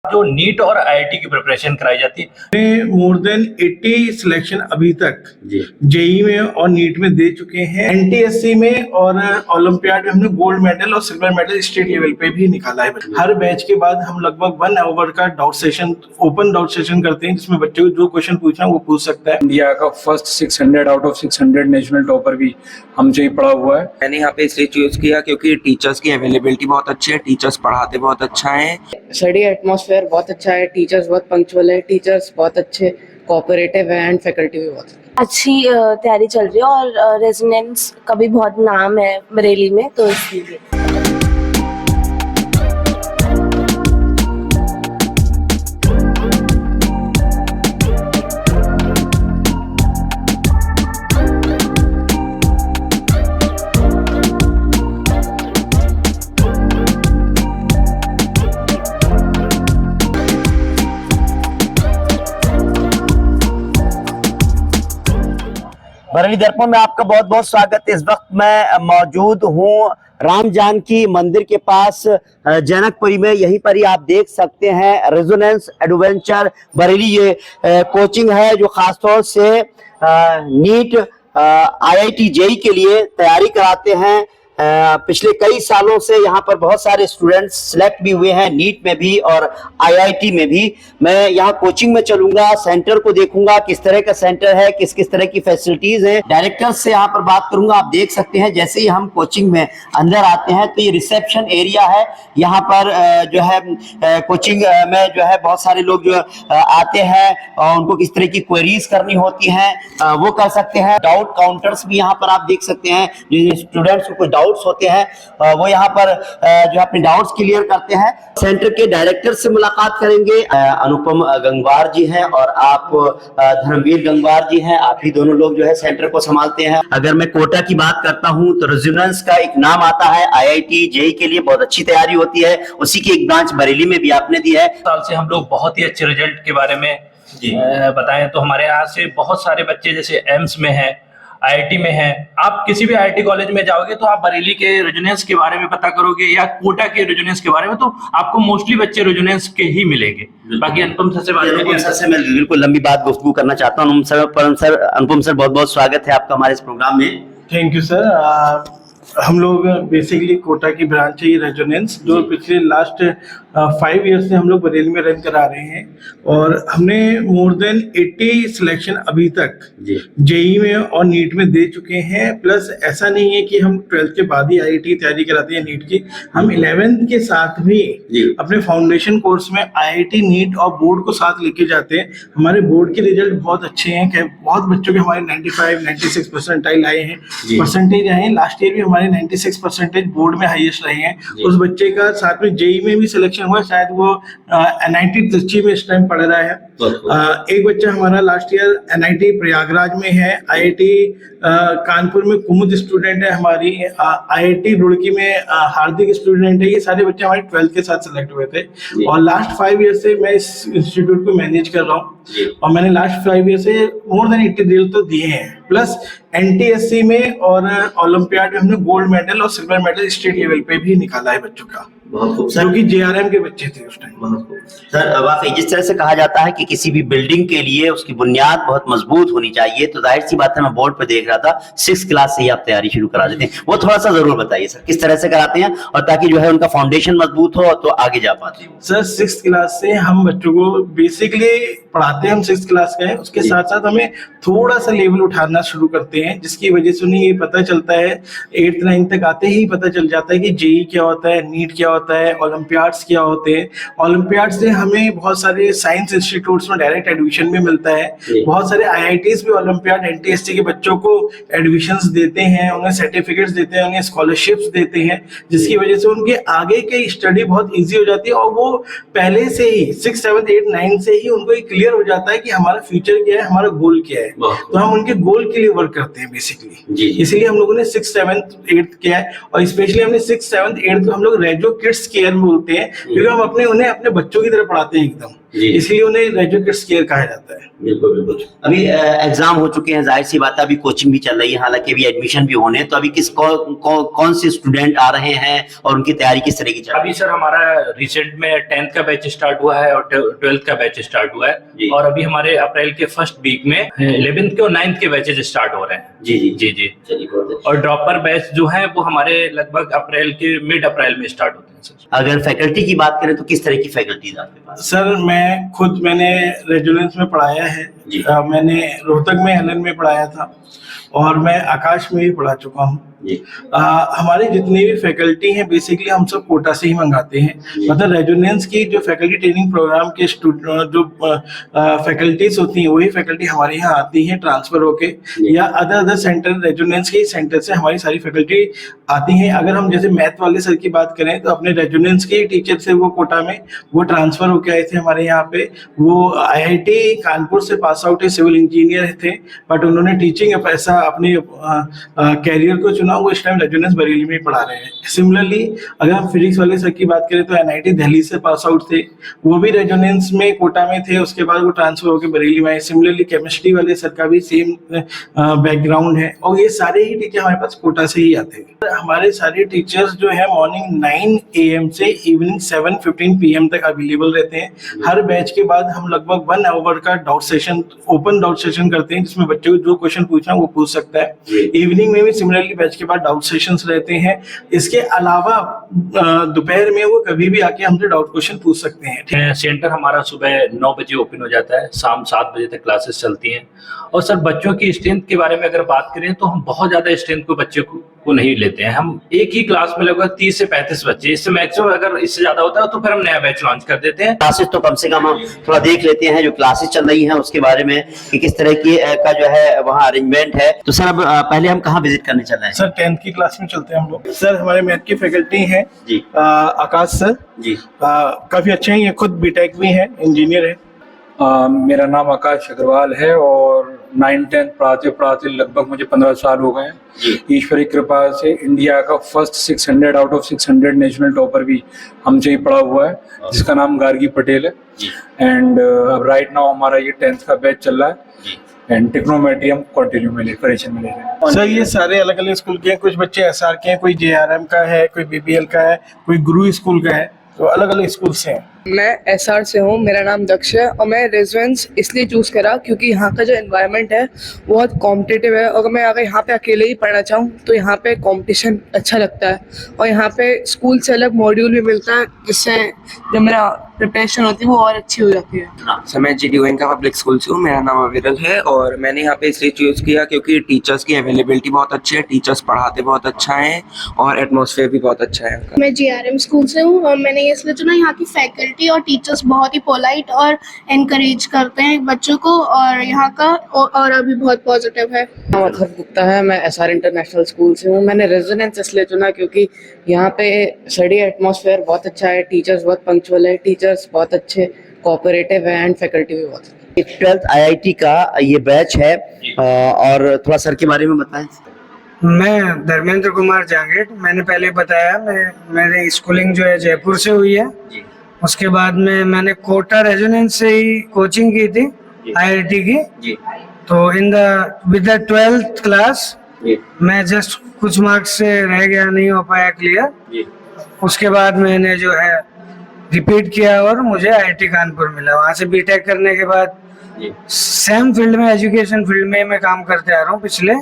जो नीट और आईआईटी की प्रिपरेशन कराई जाती है। मोर देन 80 सिलेक्शन अभी तक जेई में और नीट में दे चुके हैं। एनटीएससी में और ओलंपियाड में हमने गोल्ड मेडल और सिल्वर मेडल स्टेट लेवल पे भी निकाला है। हर बैच के बाद हम लगभग 1 आवर का doubt session, open doubt session करते हैं, जिसमें बच्चे को जो क्वेश्चन पूछना है वो पूछ सकता है। इंडिया का first 600 out of 600 national topper भी हमसे ही पढ़ा हुआ है। मैंने यहाँ पे इसलिए चूज किया क्योंकि टीचर्स की अवेलेबिलिटी बहुत अच्छी है, टीचर्स पढ़ाते बहुत अच्छा है। स्टडी एटमॉस्फेयर बहुत अच्छा है, टीचर्स बहुत पंक्चुअल है, टीचर्स बहुत अच्छे कोऑपरेटिव है एंड फैकल्टी भी बहुत अच्छी तैयारी चल रही है और रेजोनेंस का भी बहुत नाम है बरेली में, तो इसलिए बरेली दर्पण में आपका बहुत बहुत स्वागत है। इस वक्त मैं मौजूद हूँ राम जानकी मंदिर के पास जनकपुरी में। यहीं पर ही आप देख सकते हैं रेजोनेंस एडवेंचर बरेली ये कोचिंग है जो खासतौर से नीट आईआईटी जेई के लिए तैयारी कराते हैं। पिछले कई सालों से यहाँ पर बहुत सारे स्टूडेंट्स सिलेक्ट भी हुए हैं, नीट में भी और आईआईटी में भी। मैं यहाँ कोचिंग में चलूंगा, सेंटर को देखूंगा किस तरह का सेंटर है, किस किस तरह की फैसिलिटीज हैं। डायरेक्टर से यहाँ पर बात करूंगा। आप देख सकते हैं जैसे ही हम कोचिंग में अंदर आते हैं तो ये रिसेप्शन एरिया है। यहाँ पर जो है कोचिंग में जो है बहुत सारे लोग जो आते हैं और उनको किस तरह की क्वेरीज करनी होती हैं वो कर सकते हैं। डाउट काउंटर्स भी यहाँ पर आप देख सकते हैं, जो स्टूडेंट्स को डाउट्स होते हैं वो यहाँ पर जो अपने डाउट्स क्लियर करते हैं। सेंटर के डायरेक्टर से मुलाकात करेंगे। अनुपम गंगवार जी हैं और आप धर्मवीर गंगवार जी हैं। आप ही दोनों लोग जो है सेंटर को संभालते हैं। अगर मैं कोटा की बात करता हूं तो रेजोनेंस का एक नाम आता है। आईआईटी जेई के लिए बहुत अच्छी तैयारी होती है, उसी की एक ब्रांच बरेली में भी आपने दी है। साल से हम लोग बहुत ही अच्छे रिजल्ट के बारे में बताएं तो हमारे यहाँ से बहुत सारे बच्चे जैसे एम्स में हैं, आईआईटी में है। आप किसी भी आईआईटी कॉलेज में जाओगे तो आप बरेली के रेजोनेंस के बारे में पता करोगे या कोटा के रेजोनेंस के बारे में, तो आपको मोस्टली बच्चे रेजोनेंस के ही मिलेंगे। बाकी अनुपम सर से बात अनुपम सर से मैं बिल्कुल लंबी बात गुफ्तगू करना चाहता हूँ। अनुपम सर बहुत बहुत स्वागत है आपका हमारे इस प्रोग्राम में। Thank you sir. हम लोग बेसिकली कोटा की ब्रांच है ये रेजोनेंस, जो पिछले लास्ट 5 ईयर से हम लोग बरेली में रन करा रहे हैं। और हमने मोर देन 80 सिलेक्शन अभी तक जेई में और नीट में दे चुके हैं। प्लस ऐसा नहीं है कि हम 12th के बाद ही आईआईटी तैयारी कराते हैं नीट की, हम 11th के साथ भी अपने फाउंडेशन कोर्स में आईआईटी नीट और बोर्ड को साथ लेके जाते हैं। हमारे बोर्ड के रिजल्ट बहुत अच्छे हैं, बहुत बच्चों के हमारे 95-96 परसेंटाइल आए हैं, परसेंटेज आए हैं। लास्ट ईयर भी हमारे 96 परसेंटेज बोर्ड में हाईएस्ट रहे हैं। उस बच्चे का साथ में जेई में भी सिलेक्शन हुआ, शायद वो एनआईटी ट्रिची में इस टाइम पढ़ रहा है। एक बच्चा हमारा लास्ट ईयर एनआईटी प्रयागराज में है, आईआईटी कानपुर में कुमुद स्टूडेंट है हमारी, आईआईटी रुड़की में हार्दिक स्टूडेंट है। ये सारे बच्चे हमारे 12th के साथ सिलेक्ट हुए थे। और लास्ट 5 ईयर से मैं इस इंस्टीट्यूट को मैनेज कर रहा हूँ और मैंने लास्ट 5 ईयर से मोर देन 80 रिजल्ट तो दिए हैं। प्लस एनटीएससी में और ओलंपियाड में हमने गोल्ड मेडल और सिल्वर मेडल स्टेट लेवल पे भी निकाला है बच्चों का, जो कि जेआरएम के बच्चे थे उस टाइम। सर वाकई जिस तरह से कहा जाता है कि किसी भी बिल्डिंग के लिए उसकी बुनियाद बहुत मजबूत होनी चाहिए, तो जाहिर सी बात है मैं बोर्ड पे देख रहा था 6th क्लास से ही आप तैयारी शुरू करा देते हैं। वो थोड़ा सा जरूर बताइए सर, किस तरह से कराते हैं और ताकि जो है उनका फाउंडेशन मजबूत हो तो आगे जा पाते हो। सर 6th क्लास से हम बच्चों को बेसिकली पढ़ाते हैं, हम 6th क्लास का है, उसके साथ साथ हमें थोड़ा सा लेवल उठाना शुरू करते हैं, जिसकी वजह से उन्हें ये पता चलता है 8th 9th तक आते ही पता चल जाता है कि जेई क्या होता है, नीट क्या होता है, ओलंपियाड्स क्या होते हैं। ओलंपियाड से हमें बहुत सारे साइंस इंस्टीट्यूट्स में डायरेक्ट एडमिशन भी मिलता है। बहुत सारे आईआईटीज भी ओलंपियाड एनटीएससी के बच्चों को एडमिशंस देते हैं, उन्हें सर्टिफिकेट्स देते हैं, उन्हें स्कॉलरशिप्स देते हैं, जिसकी वजह से उनके आगे की स्टडी बहुत ईजी हो जाती है। और वो पहले से ही 6th 7th 8th 9th से ही उनको ये क्लियर हो जाता है कि हमारा फ्यूचर क्या है, हमारा गोल क्या है। तो हम उनके गोल के लिए वर्क करते हैं बेसिकली। इसलिए हम लोगों ने 6th 7th 8th किया है। और स्पेशली हमने 6th 7th 8th को हम लोग रेजो किड्स केयर बोलते हैं, क्योंकि हम उन्हें अपने बच्चों की तरह पढ़ाते हैं एकदम। जी। इसलिए उन्हें रेजुकेट स्केल कहा जाता है। बिल्कुल बिल्कुल। अभी एग्जाम हो चुके हैं, जाहिर सी बात है, अभी कोचिंग भी चल रही है, हालांकि अभी एडमिशन भी होने हैं, तो अभी कौन से स्टूडेंट आ रहे हैं और उनकी तैयारी किस तरह की चल रही है? अभी सर हमारा रिसेंट में 10th का बैच स्टार्ट हुआ है और 12th का बैच स्टार्ट हुआ जी। है, और अभी हमारे अप्रैल के फर्स्ट वीक में 11th के और 9th के बैचेज स्टार्ट हो रहे हैं। जी जी जी जी। चलिए बहुत अच्छा। और ड्रॉपर बैच जो है वो हमारे लगभग अप्रैल के मिड अप्रैल में स्टार्ट होते हैं सर। अगर फैकल्टी की बात करें तो किस तरह की फैकल्टीज आपके पास? सर मैंने रेजुलेंस में पढ़ाया है। जी। मैंने रोहतक में एलन में पढ़ाया था और मैं आकाश में भी पढ़ा चुका हूँ। जी। हमारे जितनी भी फैकल्टी हैं बेसिकली हम सब कोटा से ही मंगाते हैं। जी। मतलब रेजुलेंस की जो फैकल्टी ट्रेनिंग प्रोग्राम के जो फैकल्टीज होती हैं वही फैकल्टी हमारे यहाँ आती हैं ट्रांसफर होके, या अदर सेंटर रेजुलेंस के सेंटर से हमारी सारी फैकल्टी आती हैं। अगर हम जैसे मैथ वाले सर की बात करें तो अपने रेजुलेंस के टीचर से वो कोटा में वो ट्रांसफर होके आए थे हमारे यहाँ पे। वो IIT कानपुर से पास आउट है, सिविल इंजीनियर थे, बट उन्होंने टीचिंग पैसा अपने कैरियर को चुना, वो इस टाइम रेजुलेंस बरेली में पढ़ा रहे हैं। सिमिलरली अगर हम फिजिक्स वाले सर की बात करें तो NIT दिल्ली से पास आउट थे, वो भी रेजुलेंस में कोटा में थे, उसके बाद वो ट्रांसफर होकर बरेली में आए। सिमिलरली केमिस्ट्री वाले सर का भी सेम बैकग्राउंड है, और ये सारे ही टीचर हमारे पास कोटा से ही आते हैं। हमारे सारे टीचर्स जो है मॉर्निंग 9 AM से इवनिंग 7:15 PM तक अवेलेबल रहते हैं। हर बैच के बाद हम लगभग 1 आवर का doubt session, open doubt session करते हैं, जिसमें बच्चे को जो क्वेश्चन पूछना वो पूछ सकता है। इवनिंग में भी सिमिलरली बैच के बाद डाउट सेशंस रहते हैं। इसके अलावा दोपहर में वो कभी भी आके हमसे डाउट क्वेश्चन पूछ सकते हैं। सेंटर हमारा सुबह 9 बजे ओपन हो जाता है, शाम 7 बजे तक क्लासेस चलती हैं। और सर बच्चों की स्ट्रेंथ के बारे में अगर बात करें तो हम बहुत ज्यादा स्ट्रेंथ को बच्चे को नहीं लेते हैं। हम एक ही क्लास में लगभग 30 से 35 बच्चे, इससे मैक्सिमम अगर इससे ज्यादा होता है तो फिर हम नया बैच लॉन्च कर देते हैं। क्लासेस तो कम से कम हम थोड़ा देख लेते हैं जो क्लासेस चल रही हैं उसके बारे में कि किस तरह की का जो है वहाँ अरेंजमेंट है। तो सर अब पहले हम कहाँ विजिट करने चल रहे हैं? सर 10th की क्लास में चलते हैं हम लोग। सर हमारे मैथ की फैकल्टी हैं जी। आकाश सर जी। काफी अच्छे हैं, ये खुद बीटेक भी हैं, इंजीनियर है। मेरा नाम आकाश अग्रवाल है और 9-10 पढ़ाते पढ़ाते लगभग मुझे 15 साल हो गए हैं। ईश्वरी कृपा से इंडिया का first 600 out of 600 national topper भी हमसे ही पढ़ा हुआ है, जिसका नाम गार्गी पटेल है। एंड अब राइट नाउ हमारा ये 10th का बैच चल रहा है एंड टेक्नोमेट्री हम कंटिन्यू में करेक्शन में ले रहे हैं। सर ये सारे अलग अलग स्कूल के हैं, कुछ बच्चे SR के हैं, कोई JRM का है, कोई BBL का है, कोई गुरु स्कूल का है, तो अलग अलग स्कूल से हैं। मैं SR से हूँ, मेरा नाम दक्ष है और मैं रेजिडेंस इसलिए चूज करा क्योंकि यहाँ का जो एनवायरनमेंट है वो बहुत कॉम्पिटिटिव है। और मैं अगर यहाँ पे अकेले ही पढ़ना चाहूँ तो यहाँ पे कंपटीशन अच्छा लगता है, और यहाँ पे स्कूल से अलग मॉड्यूल भी मिलता है, जिससे जो मेरा प्रिपरेशन होती है वो और अच्छी हो जाती है। सर मैं GDON का पब्लिक स्कूल से हूँ, मेरा नाम अविरल है, और मैंने यहाँ पे इसलिए चूज़ किया क्योंकि टीचर्स की अवेलेबिलिटी बहुत अच्छी है, टीचर्स पढ़ाते बहुत अच्छा है और एटमॉस्फेयर भी बहुत अच्छा है। मैं GRM स्कूल से हूँ और मैंने ये इसलिए चुना, यहाँ की फैकल्टी और टीचर्स बहुत ही पोलाइट और एनकरेज करते हैं बच्चों को, और यहाँ का और अभी बहुत पॉजिटिव है। मधुर गुप्ता है, मैं SR इंटरनेशनल स्कूल से हूँ। मैंने रेजिडेंस इसलिए चुना क्योंकि यहाँ पे स्टडी एटमॉस्फेयर बहुत अच्छा है, टीचर्स बहुत पंक्चुअल है, टीचर्स बहुत अच्छे कोऑपरेटिव है एंड फैकल्टी भी बहुत अच्छी। 12th IIT का ये बैच है और थोड़ा सर के बारे में बताएं। मैं धर्मेंद्र कुमार जांगेट, मैंने पहले बताया मेरी स्कूलिंग जो है जयपुर से हुई है। उसके बाद में मैंने कोटा रेजोनेंस से ही कोचिंग की थी IIT की। तो विद द 12th क्लास मैं जस्ट कुछ मार्क्स से रह गया, नहीं हो पाया क्लियर। उसके बाद मैंने जो है रिपीट किया और मुझे IIT कानपुर मिला। वहाँ से बीटेक करने के बाद सेम फील्ड में, एजुकेशन फील्ड में मैं काम करते आ रहा हूँ पिछले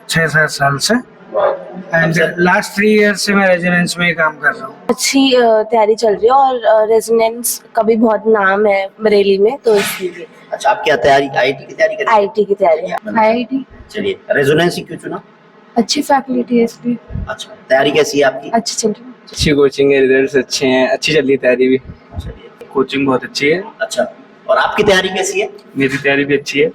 6-7 साल से, एंड लास्ट 3 ईयर से मैं रेजिडेंस में ही काम कर रहा हूँ। अच्छी तैयारी चल रही है और रेजिडेंस का भी बहुत नाम है बरेली में, तो इसलिए। अच्छा, आप क्या तैयारी IIT की तैयारी कर रहे हैं? IIT की तैयारी है। IIT चलिए, रेजोनेंस क्यों चुना? अच्छी फैकल्टी है इसलिए। अच्छा, तैयारी कैसी है आपकी? अच्छी चल रही है। अच्छी कोचिंग है, रिजल्ट्स अच्छे हैं, अच्छी चल रही है तैयारी भी। चलिए, कोचिंग बहुत अच्छी है। अच्छा, और आपकी तैयारी कैसी है? मेरी तैयारी भी अच्छी है।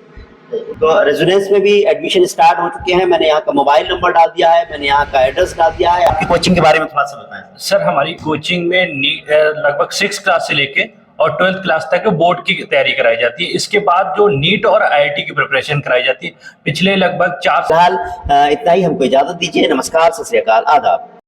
तो रेजोनेंस में भी एडमिशन स्टार्ट हो चुके हैं। मैंने यहाँ का मोबाइल नंबर डाल दिया है, मैंने यहाँ का एड्रेस डाल दिया है। आपकी कोचिंग के बारे में थोड़ा सा बताएं। सर हमारी कोचिंग में लगभग 6 क्लास से लेके और 12th क्लास तक बोर्ड की तैयारी कराई जाती है। इसके बाद जो नीट और IIT की प्रिपरेशन कराई जाती है। पिछले लगभग 4 फिलहाल इतना ही, हमको इजाजत दीजिए। नमस्कार, सत श्री अकाल, आदाब।